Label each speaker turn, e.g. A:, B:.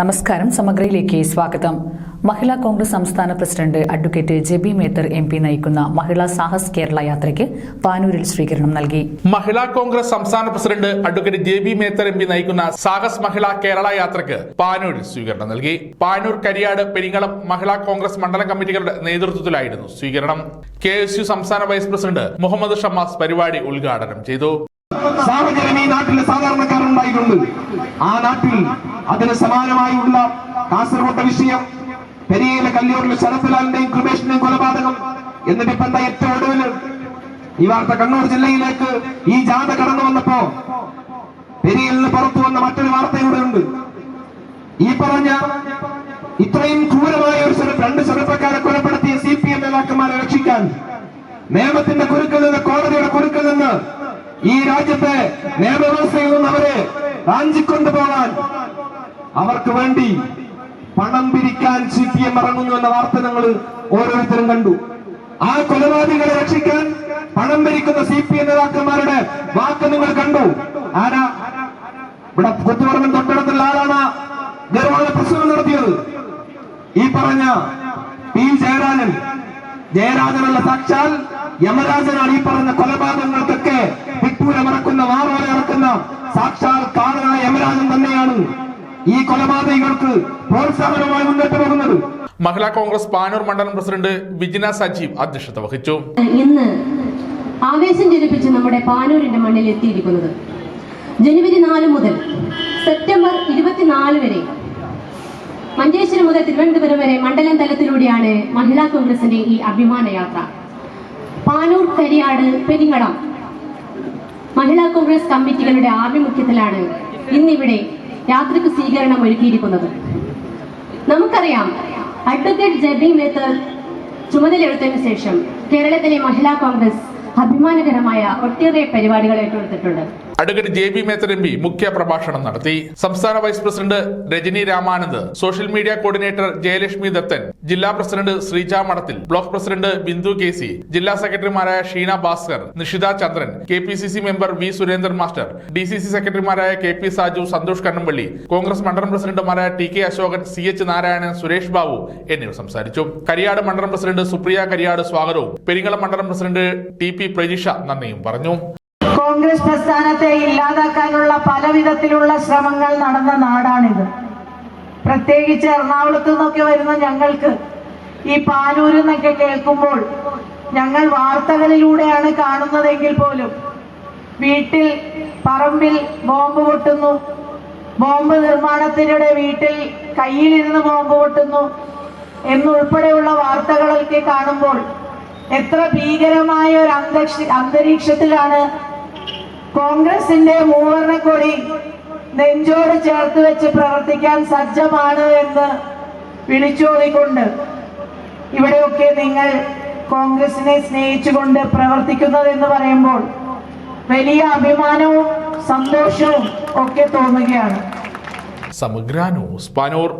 A: നമസ്കാരം. സമഗ്രയിലേക്ക് സ്വാഗതം. മഹിളാ കോൺഗ്രസ് സംസ്ഥാന president advocate Jebi Mather MP നയിക്കുന്ന മഹിളാ സാഹസ് കേരള യാത്രയ്ക്ക് പാനൂരിൽ സ്വീകരണം നൽകി.
B: മഹിളാ കോൺഗ്രസ് സംസ്ഥാന president advocate Jebi Mather MP നയിക്കുന്ന സാഹസ് മഹിളാ കേരള യാത്രയ്ക്ക് പാനൂരിൽ സ്വീകരണം നൽകി. പാനൂർ, കരിയാട്, പെരിങ്ങളം മഹിളാ കോൺഗ്രസ് മണ്ഡലം കമ്മിറ്റികളുടെ നേതൃത്വത്തിലായിരുന്നു സ്വീകരണം. KSU സംസ്ഥാന വൈസ് പ്രസിഡന്റ് മുഹമ്മദ് ഷമ്മാസ് പരിപാടി ഉദ്ഘാടനം ചെയ്തു.
C: സാഹചര്യം ഈ നാട്ടിലെ സാധാരണക്കാരുണ്ടായിട്ടുണ്ട്. ആ നാട്ടിൽ അതിന് സമാനമായുള്ള കാസർഗോഡ് വിഷയം, പെരിയയിലെ കല്ലിയൂരിലെ ശരത്ലാലിന്റെയും കൃപേഷിന്റെയും കൊലപാതകം, എന്നിട്ട് ഇപ്പൊ ഏറ്റവും ഒടുവിൽ ഈ വാർത്ത കണ്ണൂർ ജില്ലയിലേക്ക് ഈ ജാഥ കടന്നു വന്നപ്പോ പെരിയയിൽ നിന്ന് പുറത്തു വന്ന മറ്റൊരു വാർത്തയൂടെ ഉണ്ട്. ഈ പറഞ്ഞ ഇത്രയും ക്രൂരമായ രണ്ട് ചെറുപ്പക്കാരെ കൊലപ്പെടുത്തിയ CPM നേതാക്കന്മാരെ രക്ഷിക്കാൻ നിയമത്തിന്റെ കുരുക്കിൽ നിന്ന്, കോടതിയുടെ കുരുക്കിൽ നിന്ന്, ഈ രാജ്യത്തെ നിയമവ്യവസ്ഥയിൽ നിന്ന് അവരെ റാഞ്ചിക്കൊണ്ടുപോകാൻ, അവർക്ക് വേണ്ടി പണം പിരിക്കാൻ CPM ഇറങ്ങുന്നു എന്ന വാർത്ത ഞങ്ങൾ ഓരോരുത്തരും കണ്ടു. ആ കൊലപാതകളെ രക്ഷിക്കാൻ പണം പിരിക്കുന്ന CPM നേതാക്കന്മാരുടെ വാക്ക് നിങ്ങൾ കണ്ടു. ആരാ ഇവിടെ കൊത്തുപറമ്പൻ തൊട്ടടുത്തുള്ള ആളാണ് ഗർവാള പ്രസംഗം നടത്തിയത്. ഈ പറഞ്ഞ P. ജയരാജനല്ല, സാക്ഷാൽ യമരാജനാണ്. ഈ പറഞ്ഞ കൊലപാതകങ്ങൾക്കൊക്കെ വിട്ടൂരമിറക്കുന്ന, വാറോല ഇറക്കുന്ന സാക്ഷാൽ കാരണമായ യമരാജൻ തന്നെയാണ് ഈ കൊലപാതകങ്ങൾക്ക് പ്രോത്സാഹനമായി മുന്നോട്ട് പോകുന്നത്.
B: മഹിളാ കോൺഗ്രസ് പാനൂർ മണ്ഡലം പ്രസിഡന്റ് വിജിന സജീവ് അധ്യക്ഷത വഹിച്ചു.
D: ഇന്ന് ആവേശം ജനിപ്പിച്ച് നമ്മുടെ പാനൂരിന്റെ മണ്ണിൽ എത്തിയിരിക്കുന്നത് ജനുവരി 4 മുതൽ സെപ്റ്റംബർ 24 വരെ മഞ്ചേശ്വരം മുതൽ തിരുവനന്തപുരം വരെ മണ്ഡലം തലത്തിലൂടെയാണ് മഹിളാ കോൺഗ്രസിന്റെ ഈ അഭിമാന യാത്ര. പാനൂർ, കരിയാട്, പെരിങ്ങളം മഹിളാ കോൺഗ്രസ് കമ്മിറ്റികളുടെ ആഭിമുഖ്യത്തിലാണ് ഇന്നിവിടെ യാത്രയ്ക്ക് സ്വീകരണം ഒരുക്കിയിരിക്കുന്നത്. നമുക്കറിയാം, അഡ്വക്കേറ്റ് ജെബി മേത്തർ ചുമതലയെടുത്തതിനു ശേഷം കേരളത്തിലെ മഹിളാ കോൺഗ്രസ് അഭിമാനകരമായ ഒട്ടേറെ പരിപാടികൾ ഏറ്റെടുത്തിട്ടുണ്ട്.
B: അഡ്വക്കേറ്റ് JB മേത്തർ MP മുഖ്യ പ്രഭാഷണം നടത്തി. സംസ്ഥാന vice president Rajani Ramanand, social media coordinator Jayalakshmi Dathan, ജില്ലാ പ്രസിഡന്റ് ശ്രീജ മഠത്തിൽ, ബ്ലോക്ക് പ്രസിഡന്റ് ബിന്ദു KC, ജില്ലാ സെക്രട്ടറിമാരായ ഷീന ഭാസ്കർ, നിഷിത ചന്ദ്രൻ, KPCC member V. Surendran master, DCC സെക്രട്ടറിമാരായ KP സാജു, സന്തോഷ് കണ്ണമ്പള്ളി, കോൺഗ്രസ് മണ്ഡലം പ്രസിഡന്റുമാരായ TK അശോകൻ, CH നാരായണൻ, സുരേഷ് ബാബു എന്നിവർ സംസാരിച്ചു. കരിയാട് മണ്ഡലം പ്രസിഡന്റ് സുപ്രിയ കരിയാട് സ്വാഗതവും പെരിങ്ങളം മണ്ഡലം പ്രസിഡന്റ് TP പ്രജിഷ നന്ദിയും പറഞ്ഞു.
E: കോൺഗ്രസ് പ്രസ്ഥാനത്തെ ഇല്ലാതാക്കാനുള്ള പല വിധത്തിലുള്ള ശ്രമങ്ങൾ നടന്ന നാടാണിത്. പ്രത്യേകിച്ച് എറണാകുളത്ത് നിന്നൊക്കെ വരുന്ന ഞങ്ങൾക്ക് ഈ പാനൂരിൽ നിന്നൊക്കെ കേൾക്കുമ്പോൾ ഞങ്ങൾ വാർത്തകളിലൂടെയാണ് കാണുന്നതെങ്കിൽ പോലും വീട്ടിൽ, പറമ്പിൽ ബോംബ് പൊട്ടുന്നു, ബോംബ് നിർമ്മാണത്തിനിടെ വീട്ടിൽ കയ്യിലിരുന്ന് ബോംബ് പൊട്ടുന്നു എന്നുൾപ്പെടെയുള്ള വാർത്തകളൊക്കെ കാണുമ്പോൾ എത്ര ഭീകരമായ ഒരു അന്തരീക്ഷത്തിലാണ് കോൺഗ്രസിന്റെ മൂവർണ്ണക്കൊടി നെഞ്ചോട് ചേർത്ത് വെച്ച് പ്രവർത്തിക്കാൻ സജ്ജമാണ് എന്ന് വിളിച്ചോതിക്കൊണ്ട് ഇവിടെയൊക്കെ നിങ്ങൾ കോൺഗ്രസിനെ സ്നേഹിച്ചുകൊണ്ട് പ്രവർത്തിക്കുന്നതെന്ന് പറയുമ്പോൾ വലിയ അഭിമാനവും സന്തോഷവും ഒക്കെ തോന്നുകയാണ്.
B: സമഗ്ര ന്യൂസ് പാനൂർ.